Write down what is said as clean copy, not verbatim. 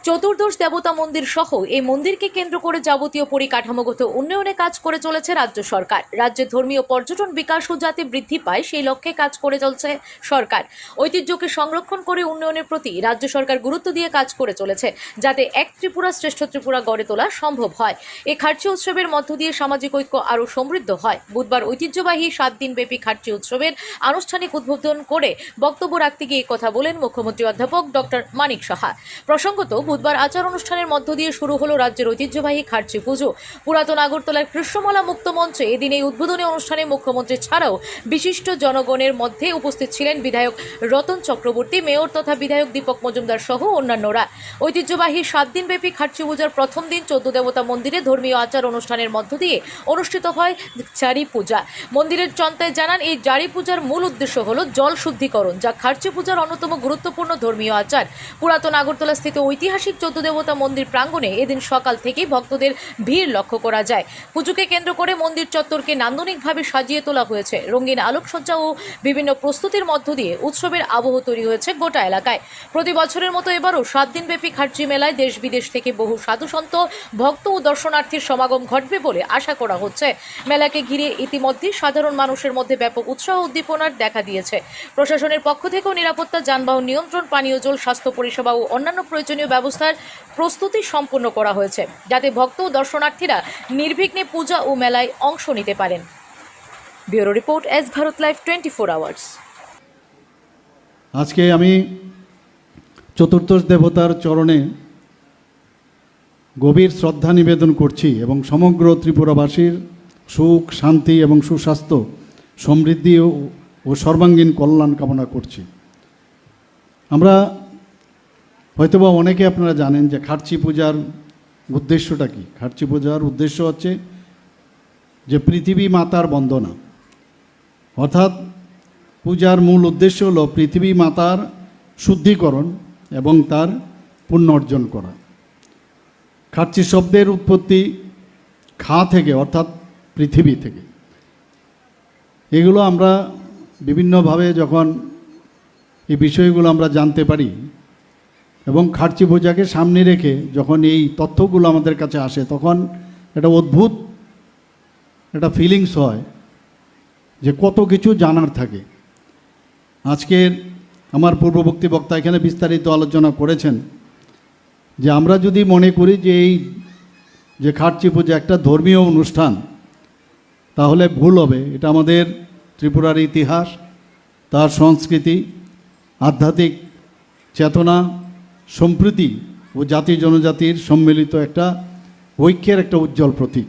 চতুর্দশ দেবতা মন্দির সহ এই মন্দিরকে কেন্দ্র করে যাবতীয় পরিকাঠামোগত উন্নয়নে কাজ করে চলেছে রাজ্য সরকার। রাজ্যের ধর্মীয় পর্যটন বিকাশও যাতে বৃদ্ধি পায় সেই লক্ষ্যে কাজ করে চলছে সরকার। ঐতিহ্যকে সংরক্ষণ করে উন্নয়নের প্রতি রাজ্য সরকার গুরুত্ব দিয়ে কাজ করে চলেছে, যাতে এক ত্রিপুরা শ্রেষ্ঠ ত্রিপুরা গড়ে তোলা সম্ভব হয়। এই খার্চি উৎসবের মধ্য দিয়ে সামাজিক ঐক্য আরও সমৃদ্ধ হয়। বুধবার ঐতিহ্যবাহী 7 দিনব্যাপী খার্চি উৎসবের আনুষ্ঠানিক উদ্বোধন করে বক্তব্য রাখতে গিয়ে কথা বলেন মুখ্যমন্ত্রী অধ্যাপক ডক্টর মানিক সাহা। প্রসঙ্গত, বুধবার আচার অনুষ্ঠানের মধ্য দিয়ে শুরু হলো রাজ্যের ঐতিহ্যবাহী খার্চি পুজো। পুরাতন আগরতলার কৃষ্ণমালা মুক্ত মঞ্চে এদিন এই উদ্বোধনী অনুষ্ঠানে মুখ্যমন্ত্রী ছাড়াও বিশিষ্ট জনগণের মধ্যে উপস্থিত ছিলেন বিধায়ক রতন চক্রবর্তী, মেয়র তথা বিধায়ক দীপক মজুমদার সহ অন্যান্যরা। ঐতিহ্যবাহী 7 দিনব্যাপী খার্চি পূজার প্রথম দিন 14 দেবতা মন্দিরে ধর্মীয় আচার অনুষ্ঠানের মধ্য দিয়ে অনুষ্ঠিত হয় জারি পূজা। মন্দিরের চন্তায় জানান, এই জারি পূজার মূল উদ্দেশ্য হলো জল শুদ্ধিকরণ, যা খার্চি পূজার অন্যতম গুরুত্বপূর্ণ ধর্মীয় আচার। পুরাতন আগরতলা স্থিত ঐতিহাসিক 14 দেবতা মন্দির প্রাঙ্গণে এদিন সকাল থেকেই ভক্তদের ভিড় লক্ষ্য করা যায়। পুজোকে কেন্দ্র করে মন্দির চত্বরকে নান্দনিকভাবে সাজিয়ে তোলা হয়েছে। রঙিন আলোকসজ্জা ও বিভিন্ন প্রস্তুতির মধ্য দিয়ে উৎসবের আবহ তৈরি হয়েছে গোটা এলাকায়। প্রতি বছরের মতো এবারও 7 দিনব্যাপী খার্চি মেলায় দেশ বিদেশ থেকে বহু সাধুসন্ত, ভক্ত ও দর্শনার্থীর সমাগম ঘটবে বলে আশা করা হচ্ছে। মেলাকে ঘিরে ইতিমধ্যে সাধারণ মানুষের মধ্যে ব্যাপক উৎসাহ উদ্দীপনার দেখা দিয়েছে। প্রশাসনের পক্ষ থেকেও নিরাপত্তা, যানবাহন নিয়ন্ত্রণ, পানীয় জল, স্বাস্থ্য পরিষেবা ও অন্যান্য প্রয়োজনীয় ব্যবস্থার প্রস্তুতি সম্পন্ন করা হয়েছে, যাতে ভক্ত ও দর্শনার্থীরা নির্বিঘ্নে পূজা ও মেলায় অংশ নিতে পারেন। Bureau report, S Bharat live 24 hours. আজকে আমি চতুর্দশ দেবতার চরণে গভীর শ্রদ্ধা নিবেদন করছি এবং সমগ্র ত্রিপুরাবাসীর সুখ, শান্তি এবং সুস্বাস্থ্য, সমৃদ্ধি ও সর্বাঙ্গীন কল্যাণ কামনা করছি। আমরা হয়তোবা অনেকে আপনারা জানেন যে খার্চি পূজার উদ্দেশ্যটা কী। খার্চি পূজার উদ্দেশ্য হচ্ছে যে পৃথিবী মাতার বন্দনা, অর্থাৎ পূজার মূল উদ্দেশ্য হলো পৃথিবী মাতার শুদ্ধিকরণ এবং তার পুণ্য অর্জন করা। খার্চি শব্দের উৎপত্তি খা থেকে, অর্থাৎ পৃথিবী থেকে। এগুলো আমরা বিভিন্নভাবে যখন এই বিষয়গুলো আমরা জানতে পারি এবং খার্চি পূজাকে সামনে রেখে যখন এই তথ্যগুলো আমাদের কাছে আসে, তখন একটা অদ্ভুত একটা ফিলিংস হয় যে কত কিছু জানার থাকে। আজকের আমার পূর্ববর্তী বক্তা এখানে বিস্তারিত আলোচনা করেছেন যে আমরা যদি মনে করি যে এই যে খার্চি পূজা একটা ধর্মীয় অনুষ্ঠান, তাহলে ভুল হবে। এটা আমাদের ত্রিপুরার ইতিহাস, তার সংস্কৃতি, আধ্যাত্মিক চেতনা, সম্প্রীতি ও জাতি জনজাতির সম্মিলিত একটা ঐক্যের একটা উজ্জ্বল প্রতীক।